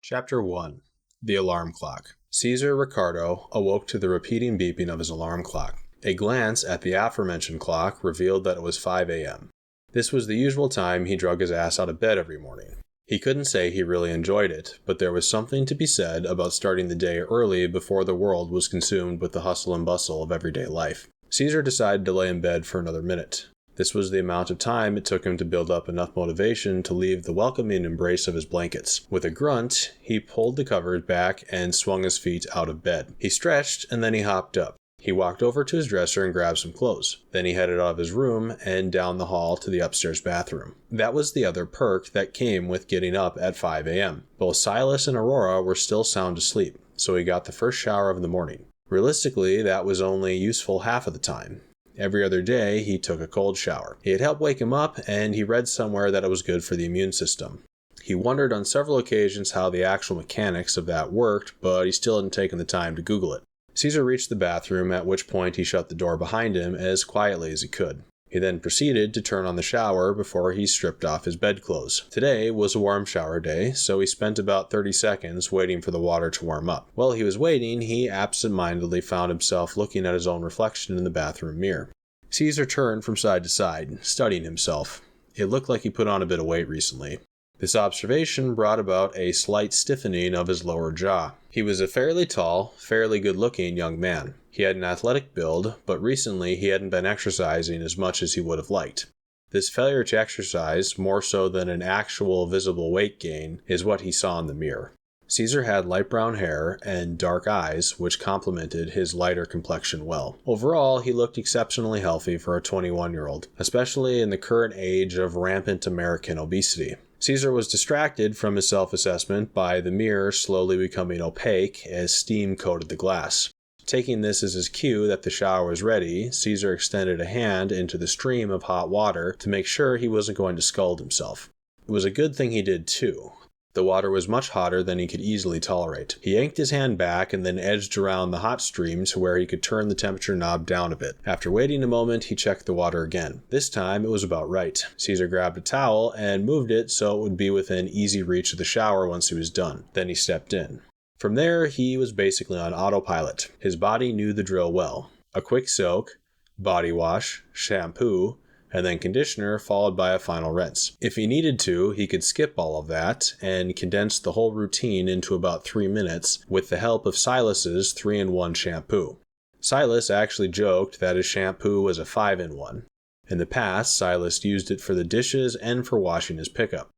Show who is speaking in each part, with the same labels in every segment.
Speaker 1: Chapter 1. The Alarm Clock. Cesar Ricardo awoke to the repeating beeping of his alarm clock. A glance at the aforementioned clock revealed that it was 5 a.m. This was the usual time he drug his ass out of bed every morning. He couldn't say he really enjoyed it, but there was something to be said about starting the day early before the world was consumed with the hustle and bustle of everyday life. Cesar decided to lay in bed for another minute. This was the amount of time it took him to build up enough motivation to leave the welcoming embrace of his blankets. With a grunt, he pulled the covers back and swung his feet out of bed. He stretched and then he hopped up. He walked over to his dresser and grabbed some clothes. Then he headed out of his room and down the hall to the upstairs bathroom. That was the other perk that came with getting up at 5 a.m. Both Silas and Aurora were still sound asleep, so he got the first shower of the morning. Realistically, that was only useful half of the time. Every other day, he took a cold shower. It helped wake him up, and he read somewhere that it was good for the immune system. He wondered on several occasions how the actual mechanics of that worked, but he still hadn't taken the time to Google it. Cesar reached the bathroom, at which point he shut the door behind him as quietly as he could. He then proceeded to turn on the shower before he stripped off his bedclothes. Today was a warm shower day, so he spent about 30 seconds waiting for the water to warm up. While he was waiting, he absent-mindedly found himself looking at his own reflection in the bathroom mirror. Cesar turned from side to side, studying himself. It looked like he put on a bit of weight recently. This observation brought about a slight stiffening of his lower jaw. He was a fairly tall, fairly good-looking young man. He had an athletic build, but recently he hadn't been exercising as much as he would have liked. This failure to exercise, more so than an actual visible weight gain, is what he saw in the mirror. Cesar had light brown hair and dark eyes, which complemented his lighter complexion well. Overall, he looked exceptionally healthy for a 21-year-old, especially in the current age of rampant American obesity. Cesar was distracted from his self-assessment by the mirror slowly becoming opaque as steam coated the glass. Taking this as his cue that the shower was ready, Cesar extended a hand into the stream of hot water to make sure he wasn't going to scald himself. It was a good thing he did too. The water was much hotter than he could easily tolerate. He yanked his hand back and then edged around the hot stream to where he could turn the temperature knob down a bit. After waiting a moment, he checked the water again. This time, it was about right. Cesar grabbed a towel and moved it so it would be within easy reach of the shower once he was done. Then he stepped in. From there, he was basically on autopilot. His body knew the drill well. A quick soak, body wash, shampoo, and then conditioner, followed by a final rinse. If he needed to, he could skip all of that and condense the whole routine into about 3 minutes with the help of Silas's 3-in-1 shampoo. Silas actually joked that his shampoo was a 5-in-1. In the past, Silas used it for the dishes and for washing his pickup.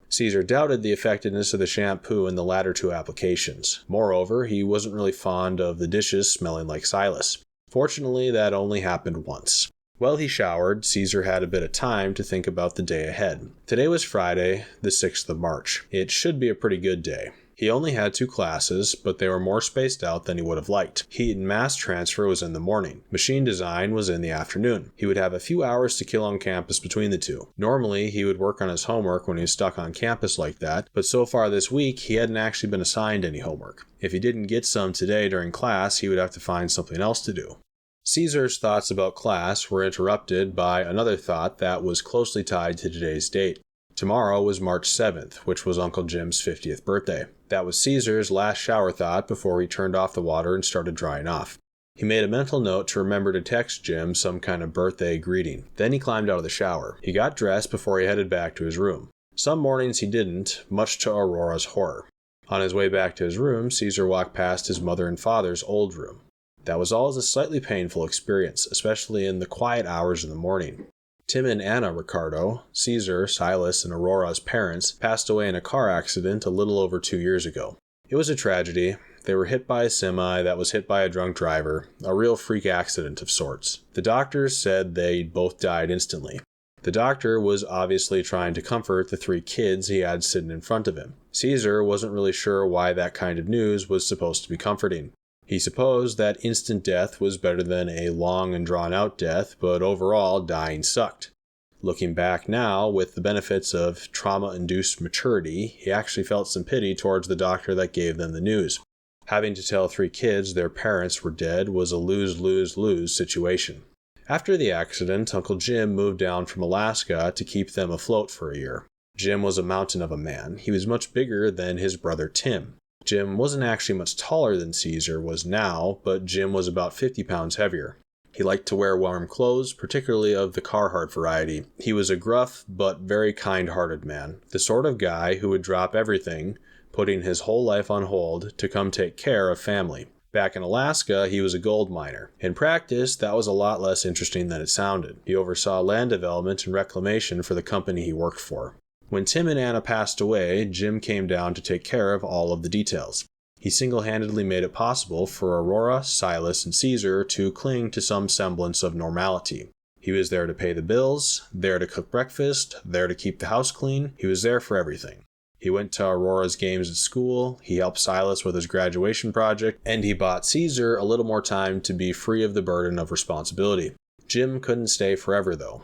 Speaker 1: Cesar doubted the effectiveness of the shampoo in the latter two applications. Moreover, he wasn't really fond of the dishes smelling like Silas. Fortunately, that only happened once. While he showered, Cesar had a bit of time to think about the day ahead. Today was Friday, the 6th of March. It should be a pretty good day. He only had 2 classes, but they were more spaced out than he would have liked. Heat and mass transfer was in the morning. Machine design was in the afternoon. He would have a few hours to kill on campus between the two. Normally, he would work on his homework when he was stuck on campus like that, but so far this week, he hadn't actually been assigned any homework. If he didn't get some today during class, he would have to find something else to do. Cesar's thoughts about class were interrupted by another thought that was closely tied to today's date. Tomorrow was March 7th, which was Uncle Jim's 50th birthday. That was Cesar's last shower thought before he turned off the water and started drying off. He made a mental note to remember to text Jim some kind of birthday greeting. Then he climbed out of the shower. He got dressed before he headed back to his room. Some mornings he didn't, much to Aurora's horror. On his way back to his room, Cesar walked past his mother and father's old room. That was always a slightly painful experience, especially in the quiet hours of the morning. Tim and Anna Ricardo, Cesar, Silas, and Aurora's parents, passed away in a car accident a little over 2 years ago. It was a tragedy. They were hit by a semi that was hit by a drunk driver, a real freak accident of sorts. The doctors said they both died instantly. The doctor was obviously trying to comfort the 3 kids he had sitting in front of him. Cesar wasn't really sure why that kind of news was supposed to be comforting. He supposed that instant death was better than a long and drawn-out death, but overall, dying sucked. Looking back now, with the benefits of trauma-induced maturity, he actually felt some pity towards the doctor that gave them the news. Having to tell 3 kids their parents were dead was a lose-lose-lose situation. After the accident, Uncle Jim moved down from Alaska to keep them afloat for a year. Jim was a mountain of a man. He was much bigger than his brother Tim. Jim wasn't actually much taller than Cesar was now, but Jim was about 50 pounds heavier. He liked to wear warm clothes, particularly of the Carhartt variety. He was a gruff but very kind-hearted man, the sort of guy who would drop everything, putting his whole life on hold, to come take care of family. Back in Alaska, he was a gold miner. In practice, that was a lot less interesting than it sounded. He oversaw land development and reclamation for the company he worked for. When Tim and Anna passed away, Jim came down to take care of all of the details. He single-handedly made it possible for Aurora, Silas, and Cesar to cling to some semblance of normality. He was there to pay the bills, there to cook breakfast, there to keep the house clean. He was there for everything. He went to Aurora's games at school, he helped Silas with his graduation project, and he bought Cesar a little more time to be free of the burden of responsibility. Jim couldn't stay forever, though.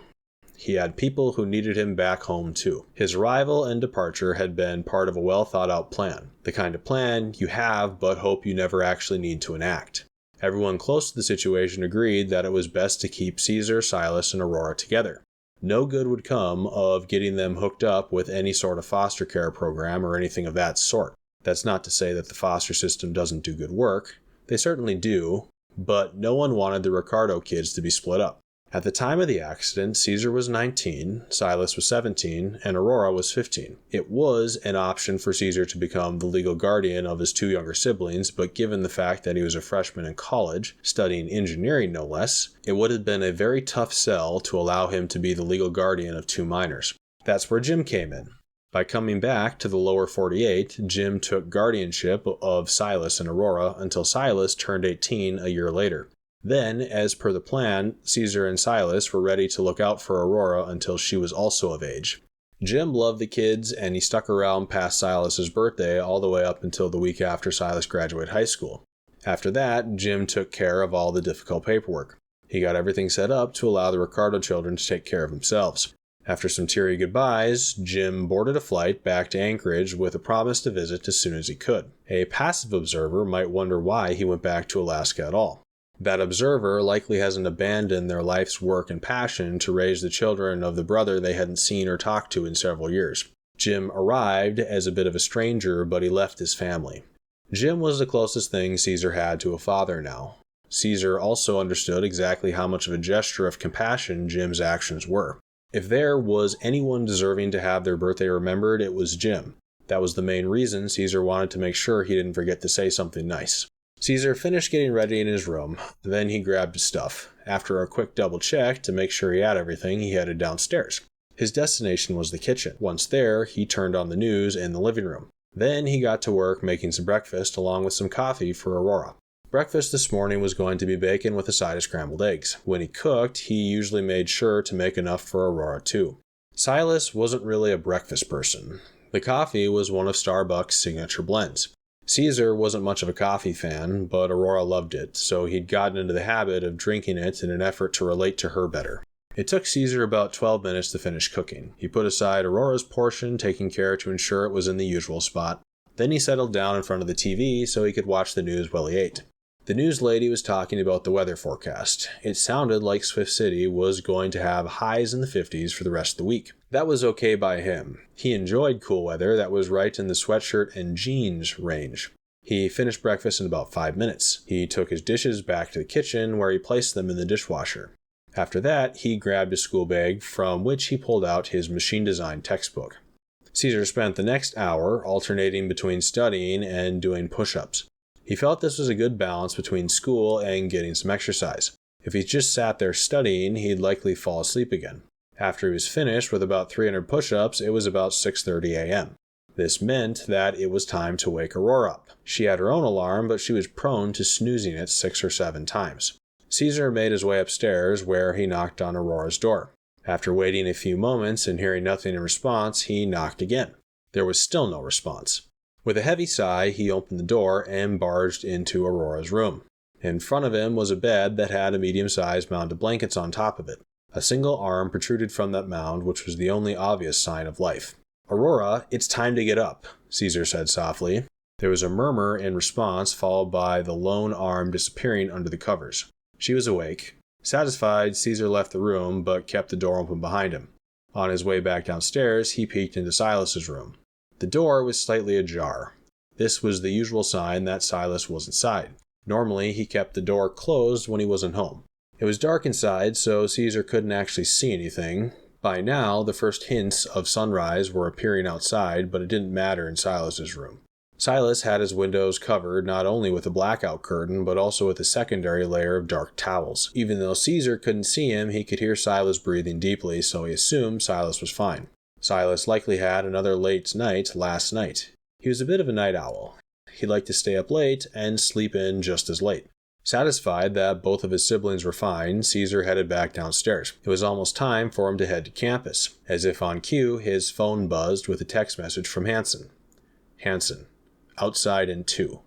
Speaker 1: He had people who needed him back home too. His arrival and departure had been part of a well-thought-out plan. The kind of plan you have but hope you never actually need to enact. Everyone close to the situation agreed that it was best to keep Cesar, Silas, and Aurora together. No good would come of getting them hooked up with any sort of foster care program or anything of that sort. That's not to say that the foster system doesn't do good work. They certainly do, but no one wanted the Ricardo kids to be split up. At the time of the accident, Cesar was 19, Silas was 17, and Aurora was 15. It was an option for Cesar to become the legal guardian of his two younger siblings, but given the fact that he was a freshman in college, studying engineering no less, it would have been a very tough sell to allow him to be the legal guardian of two minors. That's where Jim came in. By coming back to the lower 48, Jim took guardianship of Silas and Aurora until Silas turned 18 a year later. Then, as per the plan, Cesar and Silas were ready to look out for Aurora until she was also of age. Jim loved the kids, and he stuck around past Silas's birthday all the way up until the week after Silas graduated high school. After that, Jim took care of all the difficult paperwork. He got everything set up to allow the Ricardo children to take care of themselves. After some teary goodbyes, Jim boarded a flight back to Anchorage with a promise to visit as soon as he could. A passive observer might wonder why he went back to Alaska at all. That observer likely hasn't abandoned their life's work and passion to raise the children of the brother they hadn't seen or talked to in several years. Jim arrived as a bit of a stranger, but he left his family. Jim was the closest thing Cesar had to a father now. Cesar also understood exactly how much of a gesture of compassion Jim's actions were. If there was anyone deserving to have their birthday remembered, it was Jim. That was the main reason Cesar wanted to make sure he didn't forget to say something nice. Cesar finished getting ready in his room. Then he grabbed his stuff. After a quick double check to make sure he had everything, he headed downstairs. His destination was the kitchen. Once there, he turned on the news in the living room. Then he got to work making some breakfast along with some coffee for Aurora. Breakfast this morning was going to be bacon with a side of scrambled eggs. When he cooked, he usually made sure to make enough for Aurora too. Silas wasn't really a breakfast person. The coffee was one of Starbucks' signature blends. Cesar wasn't much of a coffee fan, but Aurora loved it, so he'd gotten into the habit of drinking it in an effort to relate to her better. It took Cesar about 12 minutes to finish cooking. He put aside Aurora's portion, taking care to ensure it was in the usual spot. Then he settled down in front of the TV so he could watch the news while he ate. The news lady was talking about the weather forecast. It sounded like Swift City was going to have highs in the 50s for the rest of the week. That was okay by him. He enjoyed cool weather that was right in the sweatshirt and jeans range. He finished breakfast in about 5 minutes. He took his dishes back to the kitchen where he placed them in the dishwasher. After that, he grabbed his school bag from which he pulled out his machine design textbook. Cesar spent the next hour alternating between studying and doing push-ups. He felt this was a good balance between school and getting some exercise. If he just sat there studying, he'd likely fall asleep again. After he was finished with about 300 push-ups, it was about 6:30 a.m. This meant that it was time to wake Aurora up. She had her own alarm, but she was prone to snoozing it 6 or 7 times. Cesar made his way upstairs, where he knocked on Aurora's door. After waiting a few moments and hearing nothing in response, he knocked again. There was still no response. With a heavy sigh, he opened the door and barged into Aurora's room. In front of him was a bed that had a medium-sized mound of blankets on top of it. A single arm protruded from that mound, which was the only obvious sign of life. "Aurora, it's time to get up," Cesar said softly. There was a murmur in response, followed by the lone arm disappearing under the covers. She was awake. Satisfied, Cesar left the room, but kept the door open behind him. On his way back downstairs, he peeked into Silas's room. The door was slightly ajar. This was the usual sign that Silas was inside. Normally, he kept the door closed when he wasn't home. It was dark inside, so Cesar couldn't actually see anything. By now, the first hints of sunrise were appearing outside, but it didn't matter in Silas's room. Silas had his windows covered not only with a blackout curtain, but also with a secondary layer of dark towels. Even though Cesar couldn't see him, he could hear Silas breathing deeply, so he assumed Silas was fine. Silas likely had another late night last night. He was a bit of a night owl. He liked to stay up late and sleep in just as late. Satisfied that both of his siblings were fine, Cesar headed back downstairs. It was almost time for him to head to campus. As if on cue, his phone buzzed with a text message from Hansen. Hansen, outside in 2.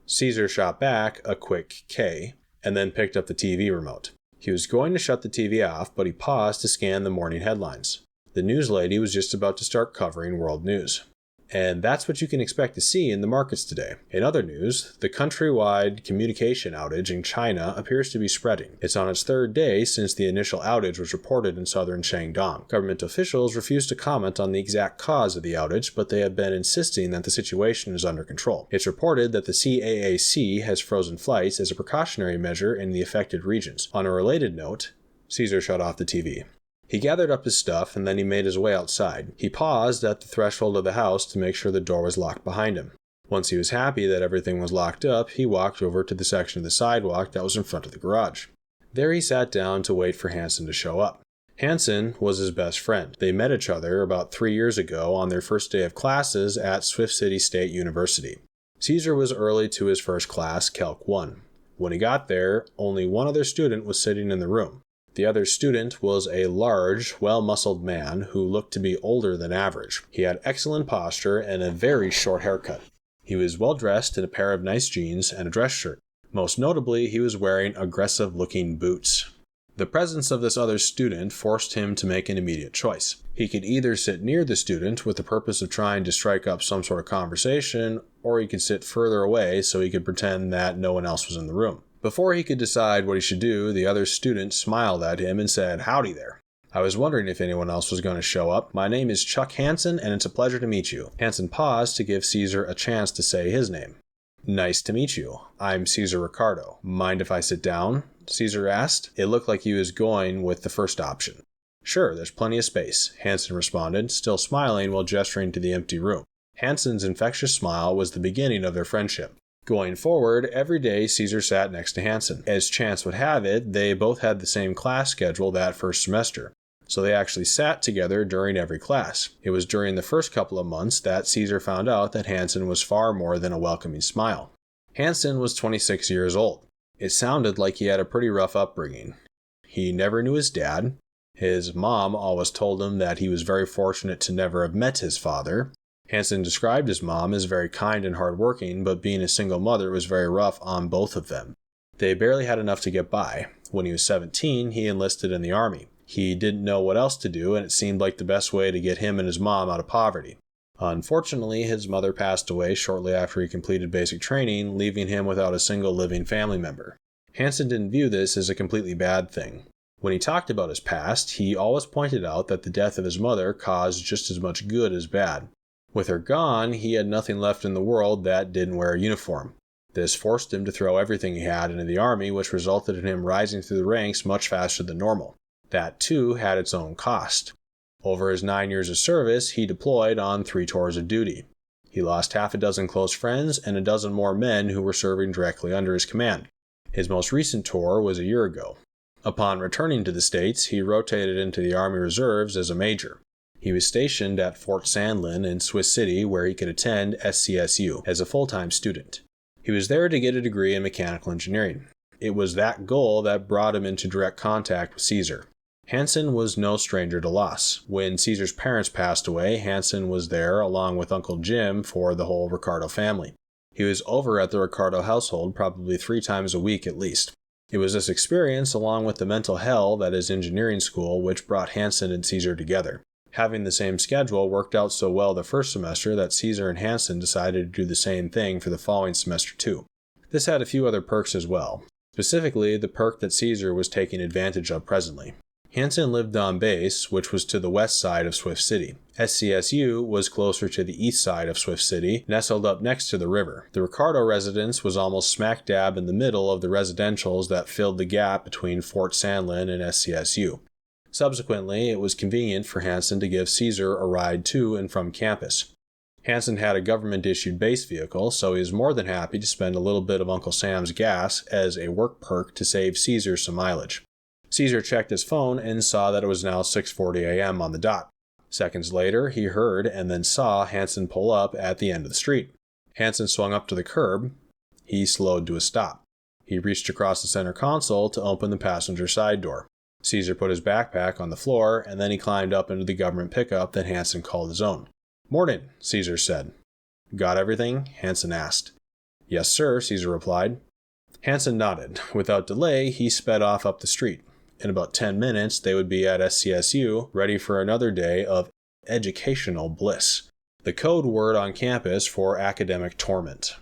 Speaker 1: Cesar shot back a quick K, and then picked up the TV remote. He was going to shut the TV off, but he paused to scan the morning headlines. The news lady was just about to start covering world news. And that's what you can expect to see in the markets today. In other news, the countrywide communication outage in China appears to be spreading. It's on its 3rd day since the initial outage was reported in southern Shandong. Government officials refuse to comment on the exact cause of the outage, but they have been insisting that the situation is under control. It's reported that the CAAC has frozen flights as a precautionary measure in the affected regions. On a related note, Cesar shut off the TV. He gathered up his stuff and then he made his way outside. He paused at the threshold of the house to make sure the door was locked behind him. Once he was happy that everything was locked up, he walked over to the section of the sidewalk that was in front of the garage. There he sat down to wait for Hansen to show up. Hansen was his best friend. They met each other about 3 years ago on their first day of classes at Swift City State University. Cesar was early to his first class, Calc 1. When he got there, only one other student was sitting in the room. The other student was a large, well-muscled man who looked to be older than average. He had excellent posture and a very short haircut. He was well-dressed in a pair of nice jeans and a dress shirt. Most notably, he was wearing aggressive-looking boots. The presence of this other student forced him to make an immediate choice. He could either sit near the student with the purpose of trying to strike up some sort of conversation, or he could sit further away so he could pretend that no one else was in the room. Before he could decide what he should do, the other student smiled at him and said, "Howdy there. I was wondering if anyone else was going to show up. My name is Chuck Hansen, and it's a pleasure to meet you." Hansen paused to give Cesar a chance to say his name. "Nice to meet you. I'm Cesar Ricardo. Mind if I sit down?" Cesar asked. It looked like he was going with the first option. "Sure, there's plenty of space," Hansen responded, still smiling while gesturing to the empty room. Hansen's infectious smile was the beginning of their friendship. Going forward, every day Cesar sat next to Hansen. As chance would have it, they both had the same class schedule that first semester, so they actually sat together during every class. It was during the first couple of months that Cesar found out that Hansen was far more than a welcoming smile. Hansen was 26 years old. It sounded like he had a pretty rough upbringing. He never knew his dad. His mom always told him that he was very fortunate to never have met his father. Hansen described his mom as very kind and hardworking, but being a single mother was very rough on both of them. They barely had enough to get by. When he was 17, he enlisted in the army. He didn't know what else to do, and it seemed like the best way to get him and his mom out of poverty. Unfortunately, his mother passed away shortly after he completed basic training, leaving him without a single living family member. Hansen didn't view this as a completely bad thing. When he talked about his past, he always pointed out that the death of his mother caused just as much good as bad. With her gone, he had nothing left in the world that didn't wear a uniform. This forced him to throw everything he had into the army, which resulted in him rising through the ranks much faster than normal. That, too, had its own cost. Over his 9 years of service, he deployed on 3 tours of duty. He lost half a dozen close friends and a dozen more men who were serving directly under his command. His most recent tour was a year ago. Upon returning to the States, he rotated into the Army Reserves as a major. He was stationed at Fort Sandlin in Swiss City, where he could attend SCSU as a full-time student. He was there to get a degree in mechanical engineering. It was that goal that brought him into direct contact with Cesar. Hansen was no stranger to loss. When Cesar's parents passed away, Hansen was there along with Uncle Jim for the whole Ricardo family. He was over at the Ricardo household probably 3 times a week at least. It was this experience, along with the mental hell that is engineering school, which brought Hansen and Cesar together. Having the same schedule worked out so well the first semester that Cesar and Hansen decided to do the same thing for the following semester too. This had a few other perks as well, specifically the perk that Cesar was taking advantage of presently. Hansen lived on base, which was to the west side of Swift City. SCSU was closer to the east side of Swift City, nestled up next to the river. The Ricardo residence was almost smack dab in the middle of the residentials that filled the gap between Fort Sandlin and SCSU. Subsequently, it was convenient for Hansen to give Cesar a ride to and from campus. Hansen had a government-issued base vehicle, so he was more than happy to spend a little bit of Uncle Sam's gas as a work perk to save Cesar some mileage. Cesar checked his phone and saw that it was now 6:40 a.m. on the dot. Seconds later, he heard and then saw Hansen pull up at the end of the street. Hansen swung up to the curb. He slowed to a stop. He reached across the center console to open the passenger side door. Cesar put his backpack on the floor, and then he climbed up into the government pickup that Hansen called his own. "Morning," Cesar said. "Got everything?" Hansen asked. "Yes, sir," Cesar replied. Hansen nodded. Without delay, he sped off up the street. In about 10 minutes, they would be at SCSU, ready for another day of educational bliss, the code word on campus for academic torment.